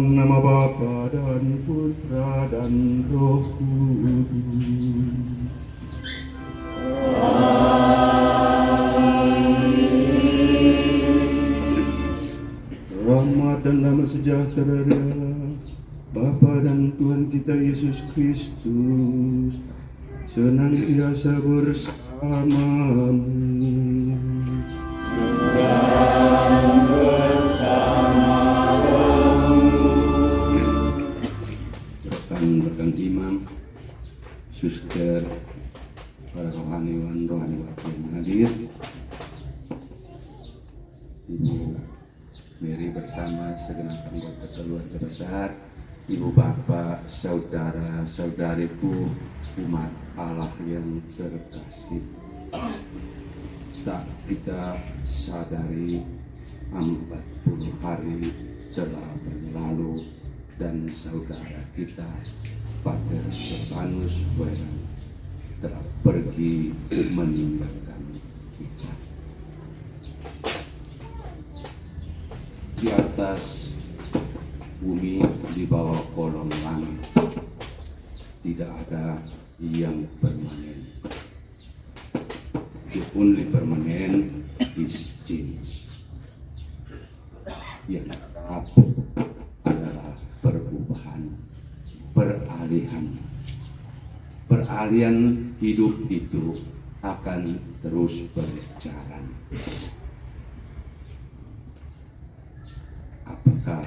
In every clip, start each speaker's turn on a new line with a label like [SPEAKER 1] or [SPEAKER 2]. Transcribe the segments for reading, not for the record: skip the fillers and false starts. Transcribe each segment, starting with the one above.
[SPEAKER 1] dalam nama Bapa dan Putra dan Roh Kudus. Rahmat dan damai sejahtera Bapa dan Tuhan kita Yesus Kristus senantiasa bersamamu. Rekan imam, suster, para rohaniwan yang hadir, Ibu Mary bersama segenap anggota keluarga besar, Ibu Bapak, saudara-saudariku, umat Allah yang terkasih. Tak kita sadari 40 hari telah berlalu dan saudara kita Pater Stefanus Weran telah pergi meninggalkan kita. Di atas bumi, di bawah kolong langit, tidak ada yang permanen. The only permanent is change. Yang apa adalah perubahan, peralihan hidup itu akan terus berjalan. Apakah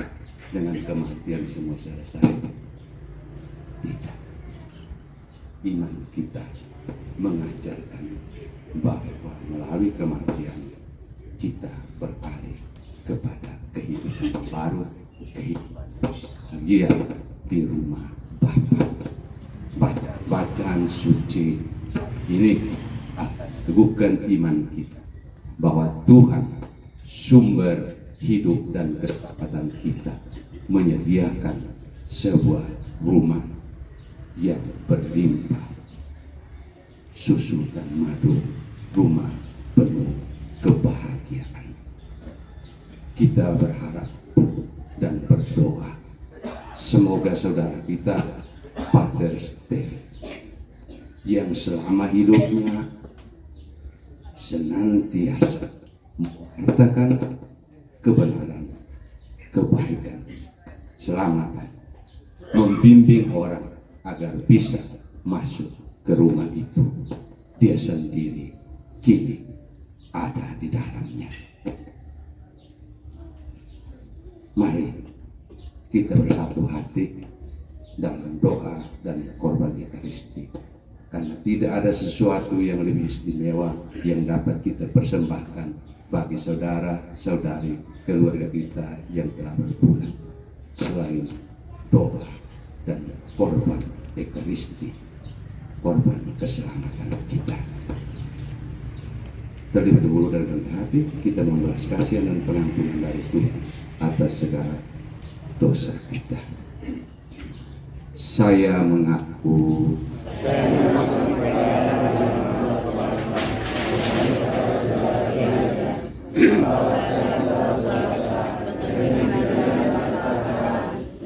[SPEAKER 1] dengan kematian semua selesai? Tidak. Iman kita mengajarkan bahwa melalui kematian kita beralih kepada kehidupan baru, kehidupan bahagia di rumah Bapa. Bacaan suci ini teguhkan iman kita bahwa Tuhan sumber hidup dan keselamatan kita menyediakan sebuah rumah yang berlimpah susu dan madu, rumah penuh kebahagiaan. Kita berharap dan berdoa semoga saudara kita Pater Stef yang selama hidupnya senantiasa mengatakan kebenaran, kebaikan, keselamatan, membimbing orang agar bisa masuk ke rumah itu. Dia sendiri kini ada di dalamnya. Mari kita bersatu hati dalam doa dan korban Ekaristi, karena tidak ada sesuatu yang lebih istimewa yang dapat kita persembahkan bagi saudara-saudari keluarga kita yang telah berpulang selain doa dan korban Ekaristi, korban keselamatan kita. Terlebih dahulu dalam hati kita membalas kasihan dan pengampunan dari Tuhan atas segala dosa kita. Saya mengaku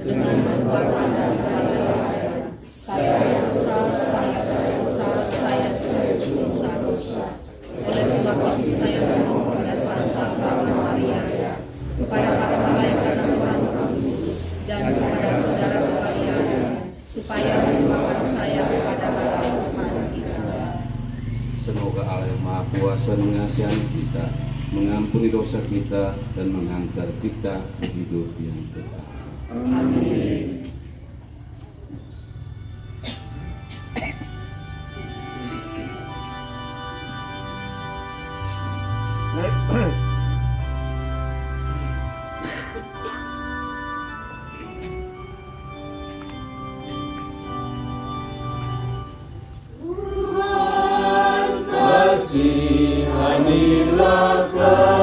[SPEAKER 2] dengan perbuatan dan kelalaian saya dosa, saya sungguh dosa. Oleh sebab itu saya memohon kepada Santa Perawan Maria, kepada para malaikat dan orang kudus, dan kepada saudara sekalian, supaya mendoakan saya kepada Allah Tuhan kita.
[SPEAKER 1] semoga Allah yang Maha Kuasa mengasihani kita, mengampuni dosa kita, dan menghantar kita ke hidup yang kekal.
[SPEAKER 2] Amin.
[SPEAKER 3] Kasihanilah kami.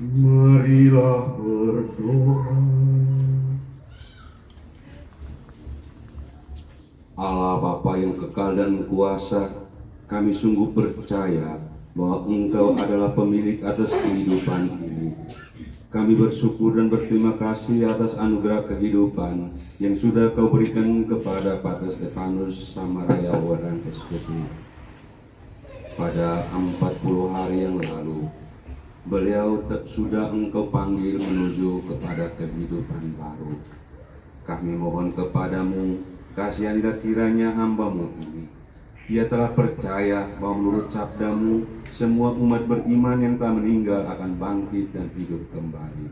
[SPEAKER 1] Marilah berdoa. Allah Bapa yang kekal dan kuasa, kami sungguh percaya bahwa Engkau adalah pemilik atas kehidupan ini. Kami bersyukur dan berterima kasih atas anugerah kehidupan yang sudah Kau berikan kepada Pater Stefanus Samaraya Weran SPP. Pada 40 hari yang lalu, beliau sudah Engkau panggil menuju kepada kehidupan baru. Kami mohon kepadamu, kasihanilah kiranya hamba-Mu ini. Ia telah percaya bahwa menurut sabdamu, semua umat beriman yang telah meninggal akan bangkit dan hidup kembali.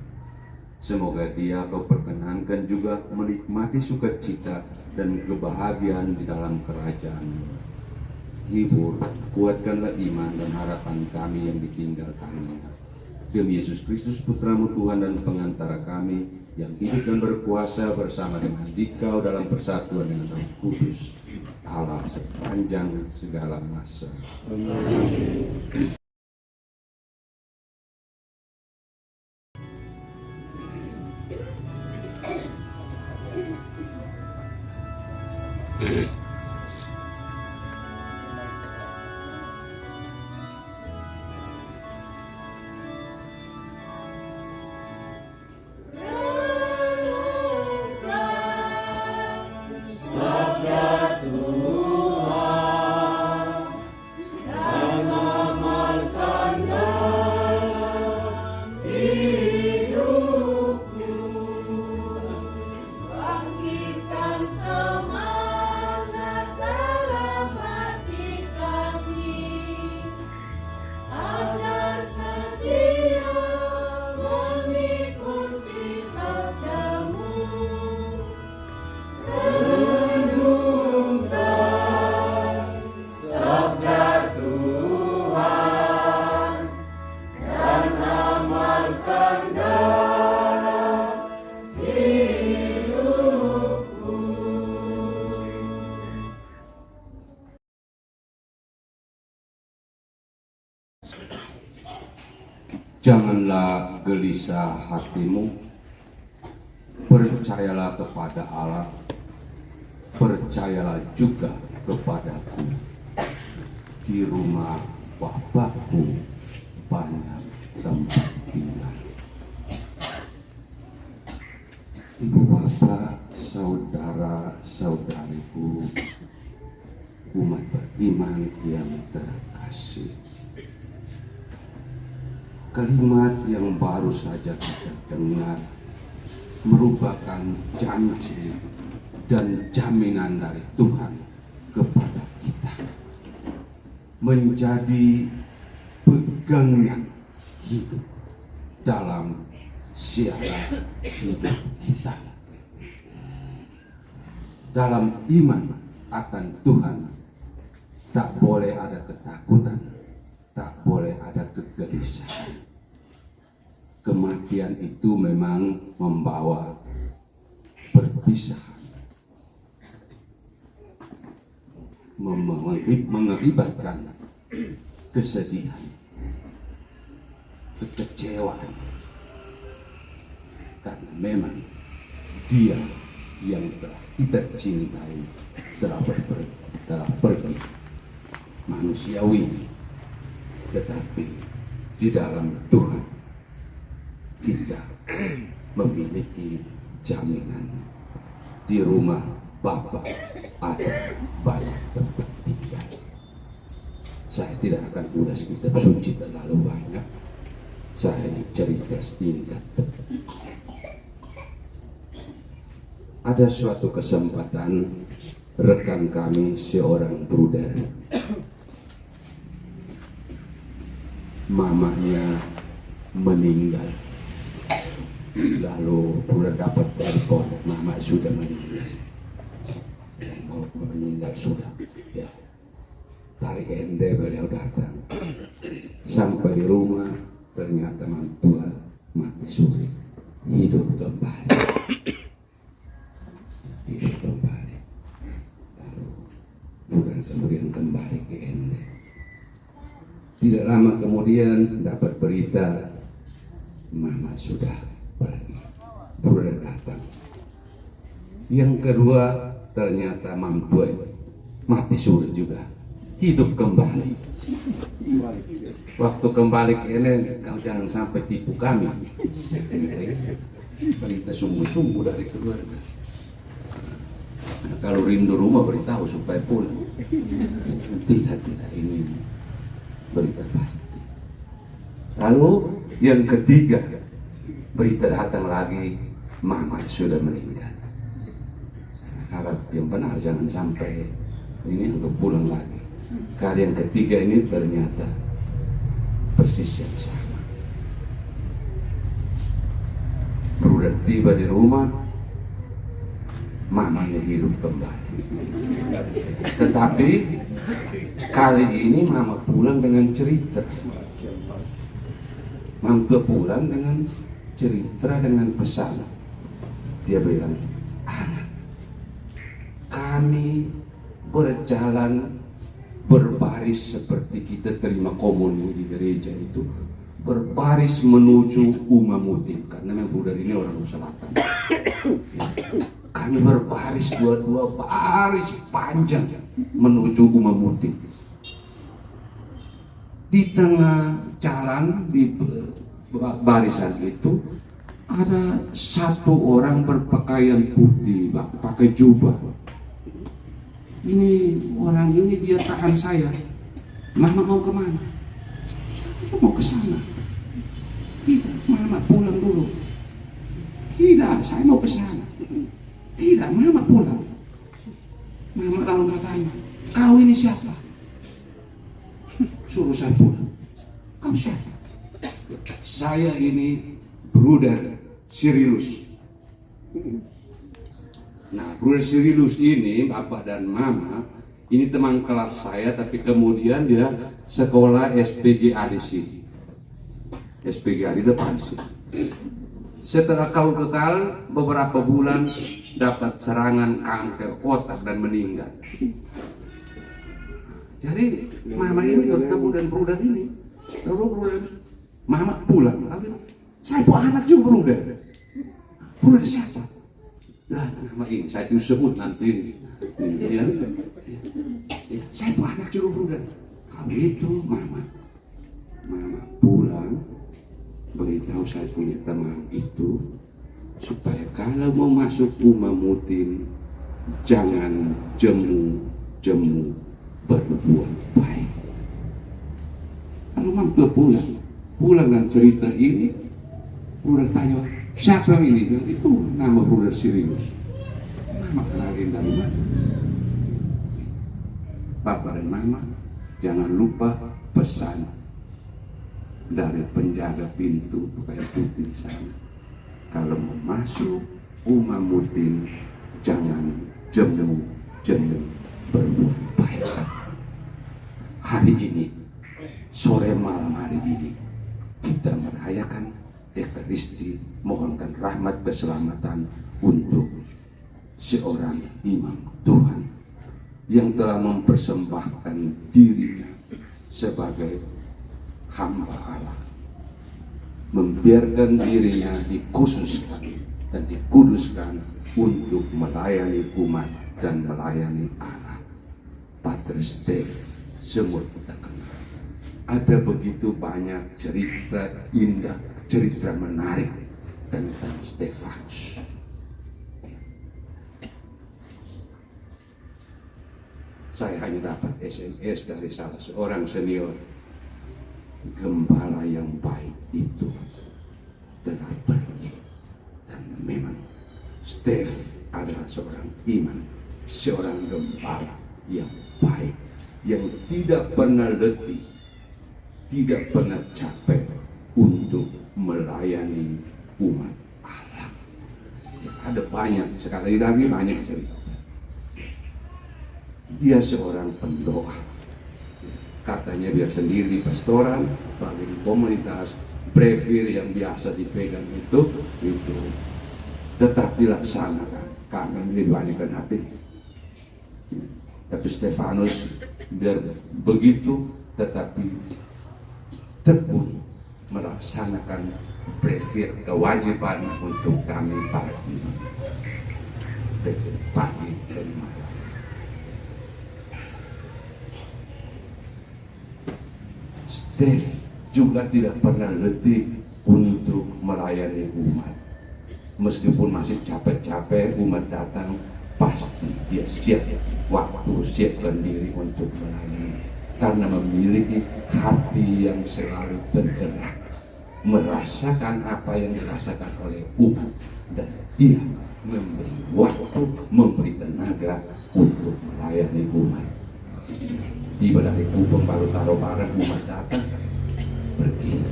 [SPEAKER 1] Semoga dia Kau perkenankan juga menikmati sukacita dan kebahagiaan di dalam kerajaan-Mu. Hibur, kuatkanlah iman dan harapan kami yang ditinggalkannya. Demi Yesus Kristus Putra-Mu Tuhan dan pengantara kami, yang hidup dan berkuasa bersama dengan Dikau dalam persatuan dengan Roh Kudus, Allah sepanjang segala masa. Amin. Janganlah gelisah hatimu, percayalah kepada Allah, percayalah juga kepadaku. Di rumah Bapakku banyak tempat tinggal. Ibu bapak, saudara-saudariku, umat beriman yang terkasih. Kalimat yang baru saja kita dengar merupakan janji dan jaminan dari Tuhan kepada kita, menjadi pegangan hidup dalam siaran hidup kita. Dalam iman akan Tuhan, tak boleh ada ketakutan, tak boleh ada kegelisahan. Kematian itu memang membawa perpisahan, mengakibatkan kesedihan, kekecewaan, karena memang Dia yang telah kita cintai telah pergi. Manusiawi, tetapi di dalam Tuhan kita memiliki jaminan. Di rumah Bapa ada banyak tempat tinggal. Saya tidak akan ulas kitab suci terlalu banyak. Saya hanya cerita singkat. Ada suatu kesempatan rekan kami seorang bruder, mamanya meninggal. Lalu bruder dapat telepon, mama sudah meninggal. Dan mau meninggal sudah. Ya. Dari Ende beliau datang. Sampai di rumah ternyata mantua mati suri, hidup kembali. Hidup kembali. Lalu bruder kemudian kembali ke Ende. Di
[SPEAKER 3] Tidak lama kemudian dapat berita Mama sudah pergi. Bruder datang. Yang kedua ternyata Mam Tuai mati suri juga, hidup kembali. Waktu kembali ke ini, kau jangan sampai tipu kami. Berita sungguh-sungguh dari keluarga. Nah, kalau rindu rumah beritahu supaya pulang. Tidak, ini berita pasti.
[SPEAKER 1] Lalu yang ketiga, berita datang lagi, Mama sudah meninggal. Saya harap yang benar jangan sampai ini untuk pulang lagi. Kali yang ketiga ini ternyata persis yang sama. Bruder tiba di rumah, mamanya hidup kembali. Tetapi kali ini Mama pulang dengan cerita. Mama pulang dengan cerita, dengan pesan. Dia bilang, anak, kami berjalan berbaris seperti kita terima komuni di gereja itu, berbaris menuju Umamutin, karena memang Bruder ini orang Selatan. Kami berbaris dua-dua baris panjang menuju Umamutin. Di tengah jalan di barisan itu ada satu orang berpakaian putih, pakai jubah. Ini orang ini dia tahan saya. Mama mau kemana? Saya mau ke sana. Tidak, Mama pulang dulu. Tidak, saya mau ke sana. Tidak, Mama pulang. Mama lalu bertanya, kau ini siapa? Suruh saya pulang. Kau siapa? Saya ini Bruder Cyrilus. Nah, Bruder Cyrilus ini, Bapak dan Mama, ini teman kelas saya, tapi kemudian dia sekolah SPGA di sini. SPGA di depan sini. Setelah kau kekal beberapa bulan, dapat serangan kanker otak dan meninggal. Jadi Mama ini bertemu dengan Bruder ini. Lalu Bruder, Mama pulang. Lalu saya punya anak juga Bruder. Bruder siapa? Nah, nama ini saya tuh sebut nanti ini. Ya. Saya punya anak juga Bruder. Kalau itu Mama pulang beritahu saya punya teman itu supaya kalau mau masuk Umamutin jangan jemu berbuat baik. Lalu Mama pulang dan cerita ini, Bruder tanya, siapa ini? Dan itu nama Bruder Cyrilus. Mama kenalin dari mana? Papa dan Mama, jangan lupa pesan dari penjaga pintu pakai putih di sana. Kalau mau masuk Umamutin, jangan jemu berbuat baik. Hari ini, sore malam hari ini, kita merayakan Ekaristi, mohonkan rahmat keselamatan untuk seorang imam Tuhan yang telah mempersembahkan dirinya sebagai hamba Allah, membiarkan dirinya dikhususkan dan dikuduskan untuk melayani umat dan melayani Allah. Pater Stef, semua kita kenal. Ada begitu banyak cerita indah, cerita menarik tentang Stefanus. Saya hanya dapat SMS dari salah seorang senior. Gembala yang baik itu telah pergi. Dan memang Stef adalah seorang iman, seorang gembala yang baik, yang tidak pernah letih, tidak pernah capek untuk melayani umat Allah. Ya, ada banyak, sekali lagi banyak cerita. Dia seorang pendoa. Katanya dia sendiri di pastoran, bagi di komunitas, brevir yang biasa dipegang itu tetap dilaksanakan. Kami dibandingkan HP. Tapi Stefanus biar begitu, tetapi
[SPEAKER 3] tekun melaksanakan brevet kewajiban untuk kami para imam. Brevet pagi dan malam. Steve juga tidak pernah letih untuk melayani umat. Meskipun masih capek-capek umat datang, pasti dia siap waktu, siapkan diri untuk melayani. Karena memiliki hati yang selalu bergerak, merasakan apa yang dirasakan oleh umat, dan ia memberi waktu, memberi tenaga untuk melayani umat. Tiba dari Kupang baru taruh barang, umat datang, pergi.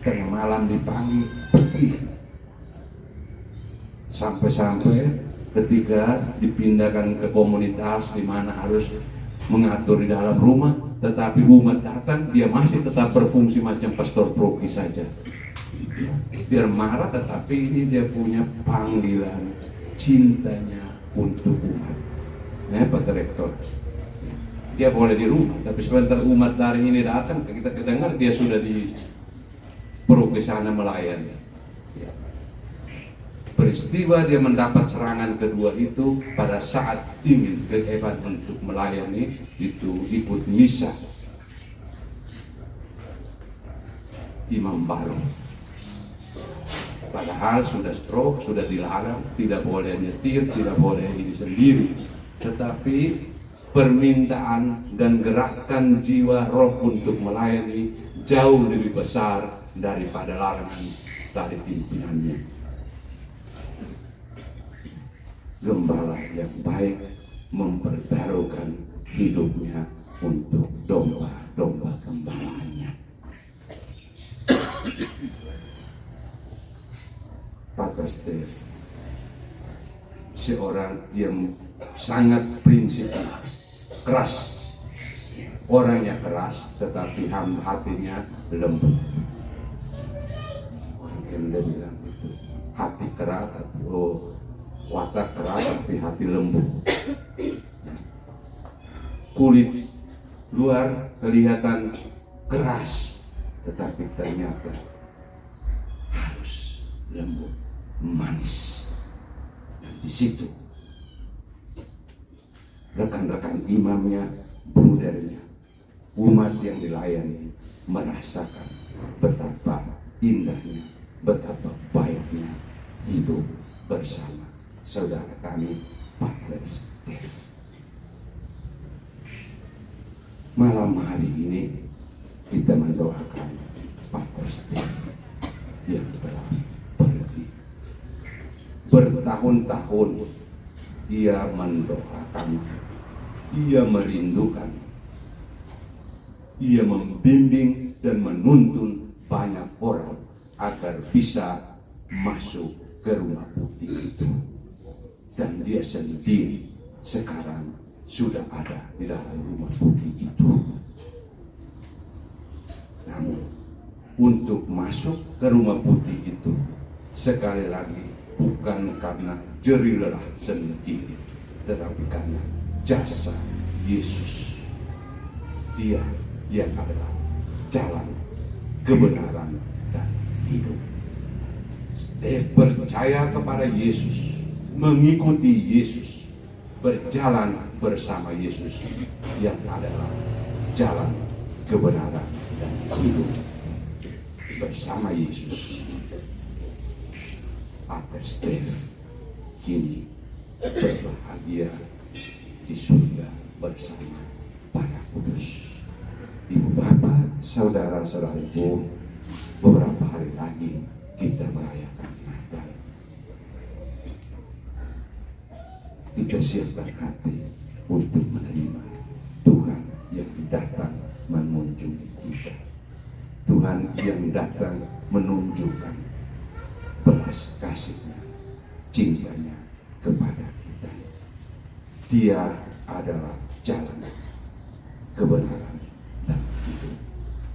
[SPEAKER 3] Tengah malam dipanggil, pergi. Sampai-sampai ketika dipindahkan ke komunitas di mana harus mengatur di dalam rumah, tetapi umat datang, dia masih tetap berfungsi macam pastor proki saja. Biar marah, tetapi ini dia punya panggilan cintanya untuk umat. Pak Rektor, dia boleh di rumah, tapi sebentar umat dari ini datang, kita dengar dia sudah di pergi sana melayani. Ya. Peristiwa dia mendapat serangan kedua itu pada saat ingin ke Evan untuk melayani, itu ikut misa imam baru. Padahal sudah stroke, sudah dilarang, tidak boleh nyetir, tidak boleh ini sendiri. Tetapi permintaan dan gerakan jiwa roh untuk melayani jauh lebih besar daripada larangan dari pimpinannya. Gembala yang baik mempertaruhkan hidupnya untuk domba-domba gembalaannya. Pater Steve, seorang yang sangat prinsip, keras, orangnya keras, tetapi hatinya lembut. Orang Kende bilang itu, hati keras atau watak keras tapi hati lembut. Kulit luar kelihatan keras, tetapi ternyata halus, lembut, manis. Dan di situ rekan-rekan imamnya, brudernya, umat yang dilayani merasakan betapa indahnya, betapa baiknya hidup bersama saudara kami Pater Steve. Malam hari ini kita mendoakan Pater Steve yang telah pergi. Bertahun-tahun ia mendoakan, ia merindukan, ia membimbing dan menuntun banyak orang agar bisa masuk ke rumah putih itu. Dan dia sendiri sekarang sudah ada di dalam rumah putih itu. Namun untuk masuk ke rumah putih itu, sekali lagi bukan karena jerih lelah sendiri, tetapi karena jasa Yesus. Dia yang adalah jalan, kebenaran, dan hidup. Steve percaya kepada Yesus, mengikuti Yesus, berjalan bersama Yesus yang adalah jalan, kebenaran, dan hidup. Bersama Yesus, Pater Steve kini berbahagia di surga bersama para kudus. Ibu bapak, saudara-saudaraku, beberapa hari lagi kita merayakan Natal. Kita siapkan hati untuk menerima Tuhan yang datang mengunjungi kita. Tuhan yang datang menunjukkan belas kasihnya, cintanya kepada kita. Dia adalah jalan, kebenaran, dan hidup.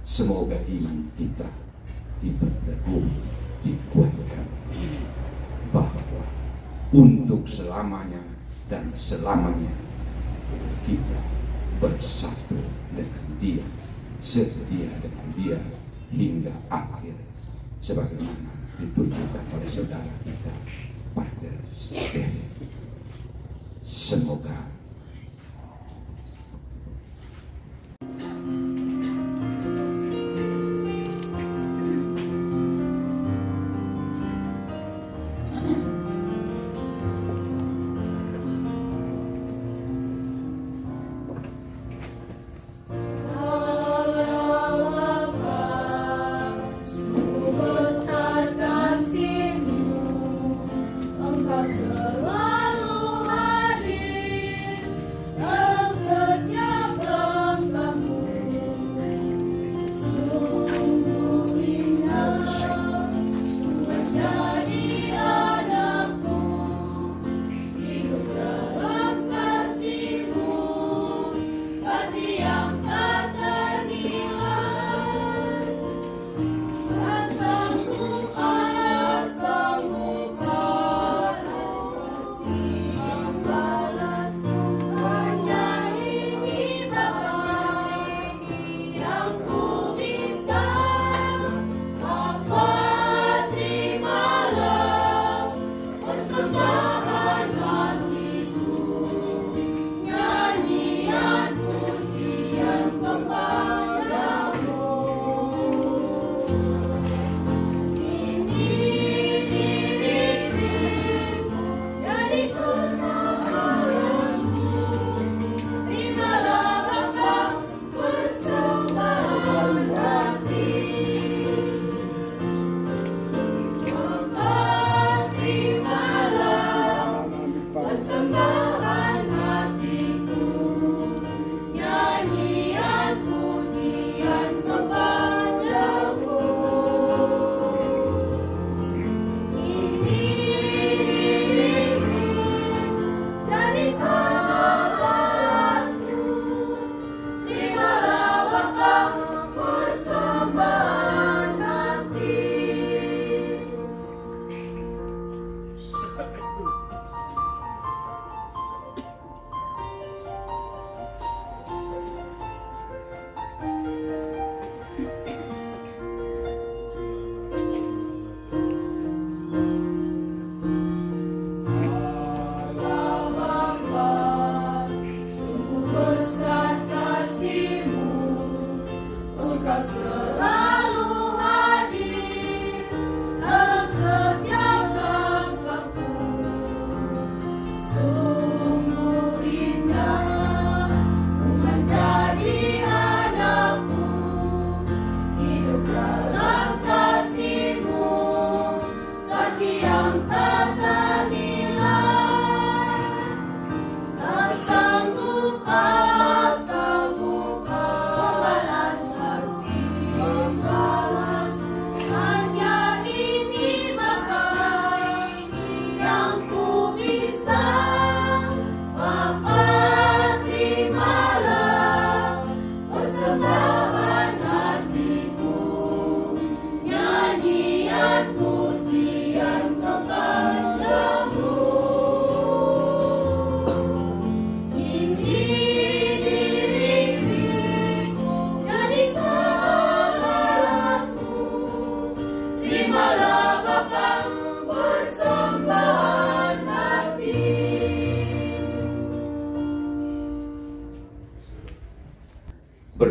[SPEAKER 3] Semoga iman kita diperteguh, dikuatkan, bahwa untuk selamanya dan selamanya kita bersatu dengan Dia setia dengan dia hingga akhir, sebagaimana ditunjukkan oleh saudara kita, Pater Stef. Semoga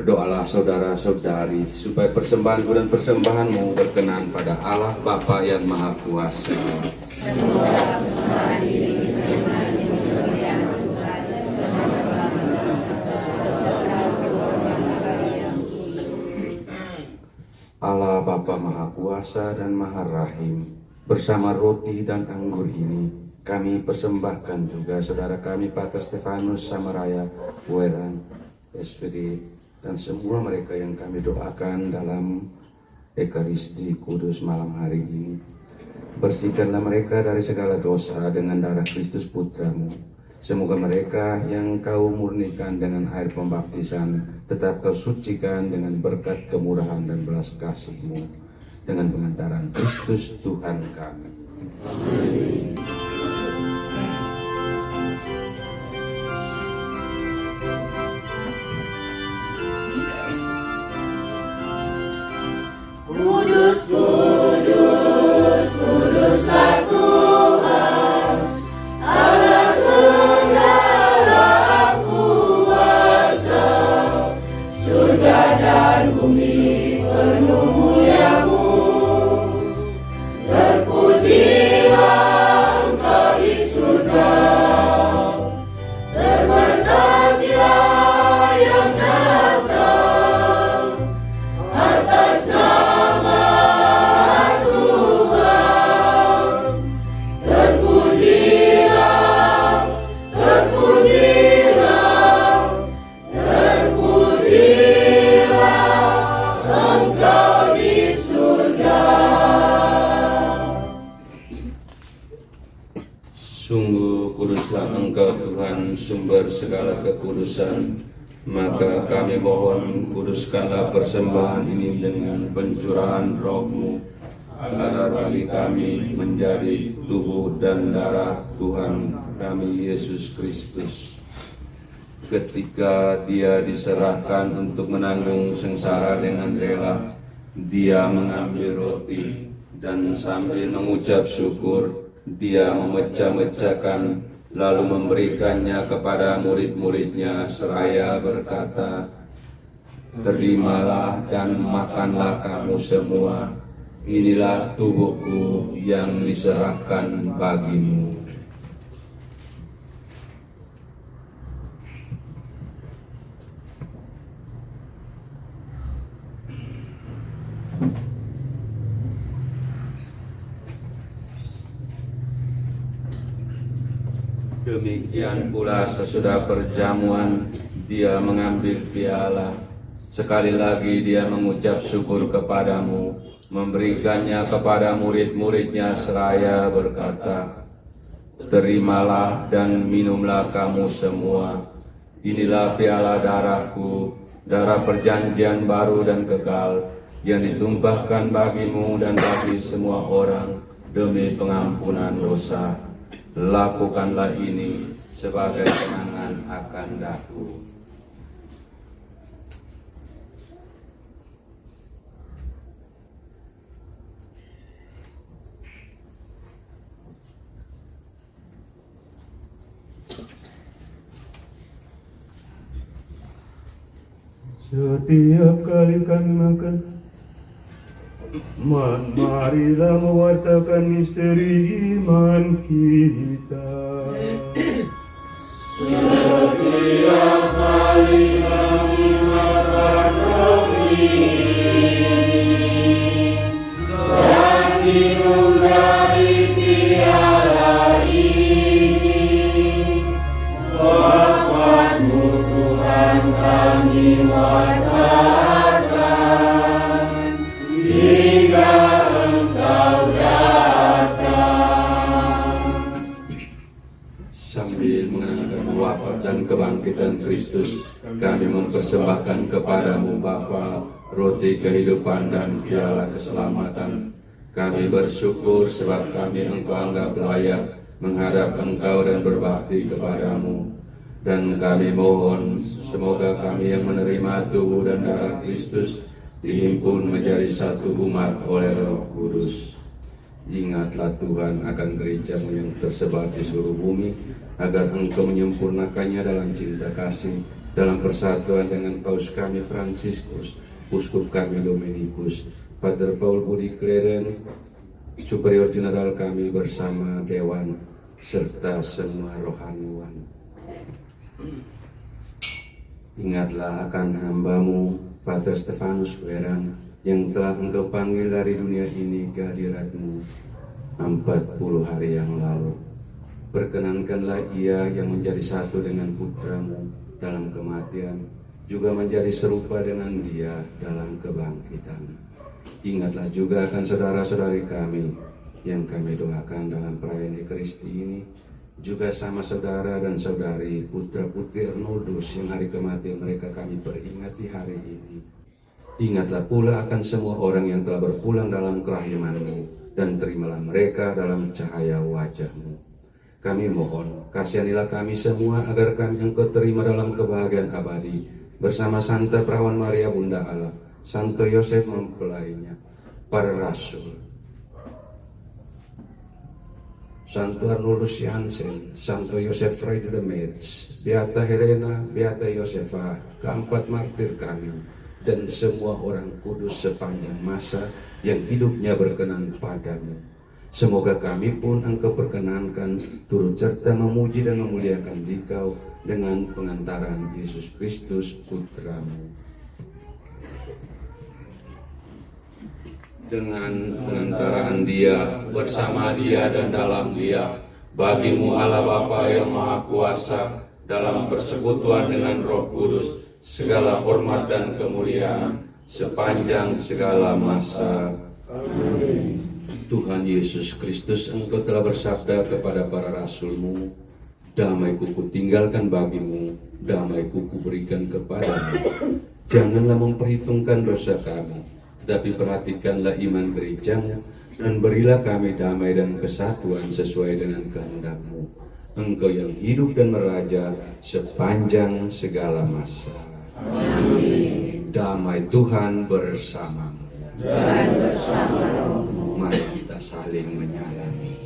[SPEAKER 3] berdoalah saudara-saudari supaya persembahanku dan persembahanmu berkenan pada Allah Bapa yang Maha Kuasa.
[SPEAKER 2] Semoga persembahan diri diterima di kemuliaan Tuhan beserta seluruh bangsa yang
[SPEAKER 1] Allah Bapa Maha Kuasa dan Maha Rahim, bersama roti dan anggur ini, kami persembahkan juga saudara kami Pater Stefanus Samaraya Weran, SVD, dan semua mereka yang kami doakan dalam Ekaristi Kudus malam hari ini. Bersihkanlah mereka dari segala dosa dengan darah Kristus Putramu. Semoga mereka yang kau murnikan dengan air pembaptisan tetap kau sucikan dengan berkat kemurahan dan belas kasih-Mu dengan pengantaran Kristus Tuhan kami. Amin. Engkau Tuhan sumber segala kekudusan, maka kami mohon kuduskanlah persembahan ini dengan pencurahan Roh-Mu, agar bagi kami menjadi tubuh dan darah Tuhan kami Yesus Kristus. Ketika Dia diserahkan untuk menanggung sengsara dengan rela, Dia mengambil roti dan sambil mengucap syukur, Dia memecah-mecahkan lalu memberikannya kepada murid-muridnya seraya berkata, "Terimalah dan makanlah kamu semua, inilah tubuhku yang diserahkan bagimu." Demikian pula sesudah perjamuan Dia mengambil piala. Sekali lagi Dia mengucap syukur kepadamu, memberikannya kepada murid-muridnya seraya berkata, "Terimalah dan minumlah kamu semua, inilah piala darahku, darah perjanjian baru dan kekal, yang ditumpahkan bagimu dan bagi semua orang demi pengampunan dosa. Lakukanlah ini sebagai kenangan akan daku."
[SPEAKER 4] Setiap kali kami makan, marilah mewartakan misteri iman kita. Setiap kali kami makan roti dan minum dari piala ini, wafat-Mu Tuhan kami wartakan hingga Engkau datang.
[SPEAKER 1] Sambil mengenangkan wafat dan kebangkitan Kristus, kami mempersembahkan kepadamu Bapa roti kehidupan dan piala keselamatan. Kami bersyukur sebab kami Engkau anggap layak menghadap Engkau dan berbakti kepadamu. Dan kami mohon semoga kami yang menerima tubuh dan darah Kristus dihimpun menjadi satu umat oleh Roh Kudus. Ingatlah Tuhan akan gereja-Mu yang tersebar di seluruh bumi, agar Engkau menyempurnakannya dalam cinta kasih, dalam persatuan dengan Paus kami Fransiskus, Uskup kami Dominikus, Pater Paul Budi Kleren, Superior Jenderal kami bersama Dewan, serta semua rohaniwan. Ingatlah akan hamba-Mu, Pater Stefanus Werang, yang telah Engkau panggil dari dunia ini ke hadirat-Mu 40 hari yang lalu. Perkenankanlah ia yang menjadi satu dengan putra-Mu dalam kematian, juga menjadi serupa dengan Dia dalam kebangkitan. Ingatlah juga akan saudara-saudari kami yang kami doakan dalam perayaan Ekaristi ini, juga sama saudara dan saudari putra-putri Arnoldus yang hari kematian mereka kami peringati hari ini. Ingatlah pula akan semua orang yang telah berpulang dalam kerahiman-Mu, dan terimalah mereka dalam cahaya wajah-Mu. Kami mohon, kasihanilah kami semua agar kami Engkau terima dalam kebahagiaan abadi, bersama Santa Perawan Maria Bunda Allah, Santo Yosef mempelainya, para rasul, Santo Arnoldus Jansen, Santo Yosef Friede de Metz, Beata Helena, Beata Josefa, keempat martir kami, dan semua orang kudus sepanjang masa yang hidupnya berkenan padamu. Semoga kami pun Engkau perkenankan turut serta memuji dan memuliakan Dikau dengan pengantaran Yesus Kristus Putra-Mu. Dengan pengantaran Dia, bersama Dia dan dalam Dia, bagi-Mu Allah Bapa yang Maha Kuasa, dalam persekutuan dengan Roh Kudus, segala hormat dan kemuliaan sepanjang segala masa. Amin. Tuhan Yesus Kristus, Engkau telah bersabda kepada para rasul-Mu, damai-Ku kutinggalkan bagimu, damai-Ku kuberikan kepadamu. Janganlah memperhitungkan dosa kami, tetapi perhatikanlah iman gerejamu, dan berilah kami damai dan kesatuan sesuai dengan kehendak-Mu. Engkau yang hidup dan meraja sepanjang segala masa. Amin. Damai Tuhan bersamamu. Dan bersama rohmu. Mari kita saling menyalami.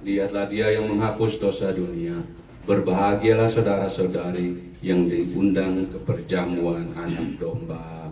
[SPEAKER 5] lihatlah Dia yang menghapus dosa dunia. Berbahagialah saudara-saudari yang diundang ke perjamuan anak domba.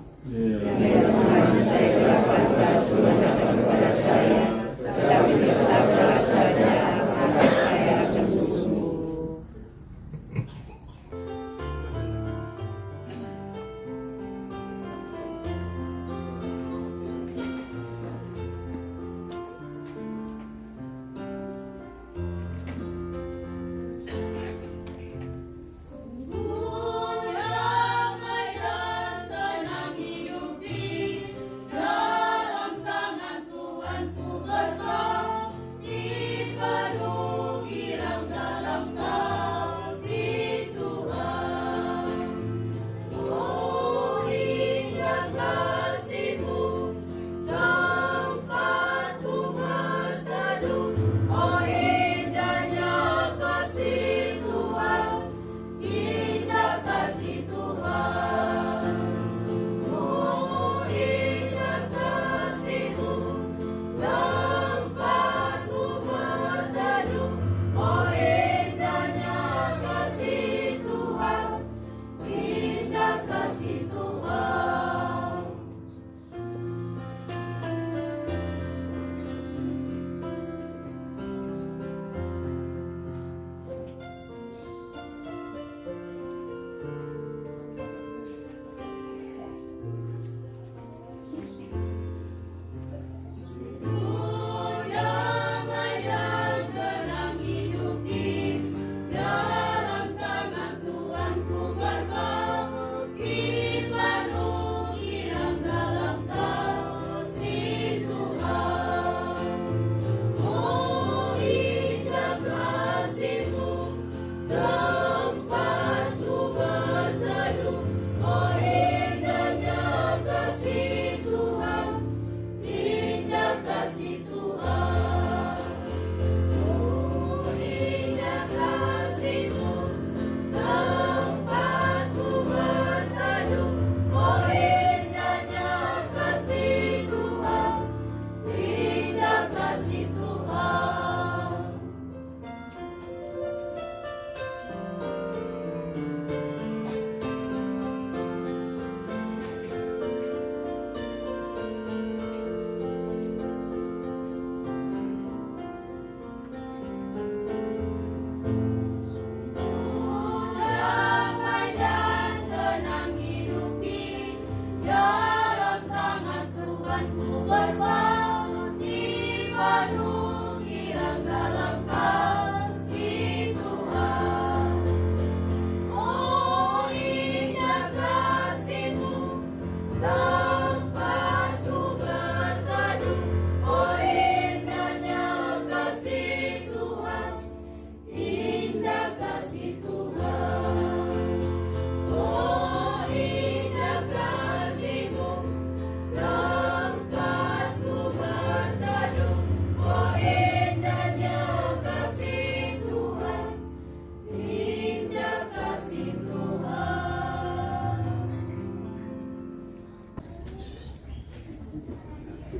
[SPEAKER 4] Dalam tangan Tuhanku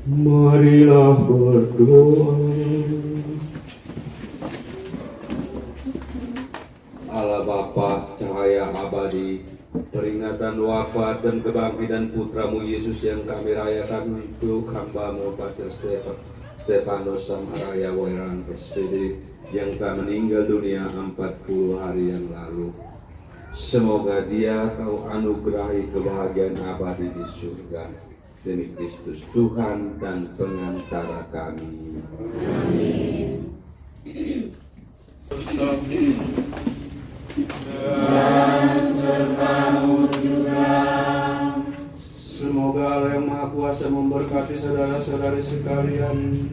[SPEAKER 1] Marilah berdoa. Allah Bapa, cahaya abadi, peringatan wafat dan kebangkitan putramu Yesus yang kami rayakan untuk hamba-Mu Pater Stefanus Samaraya Wairang SPD yang telah meninggal dunia 40 hari yang lalu. Semoga dia Kau anugerahi kebahagiaan abadi di surga. Demi Kristus Tuhan dan pengantara kami. Amin.
[SPEAKER 4] Dan sertamu juga.
[SPEAKER 1] Semoga Allah yang Maha Kuasa memberkati saudara-saudari sekalian,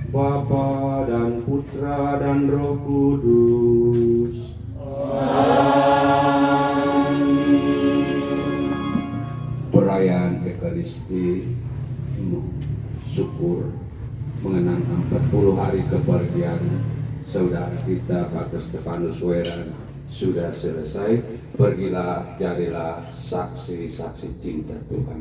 [SPEAKER 1] Bapa dan Putra dan Roh Kudus. Perayaan Ekaristi syukur mengenang 40 hari kepergian saudara kita Pater Stefanus Weran sudah selesai. Pergilah, jadilah saksi-saksi cinta Tuhan.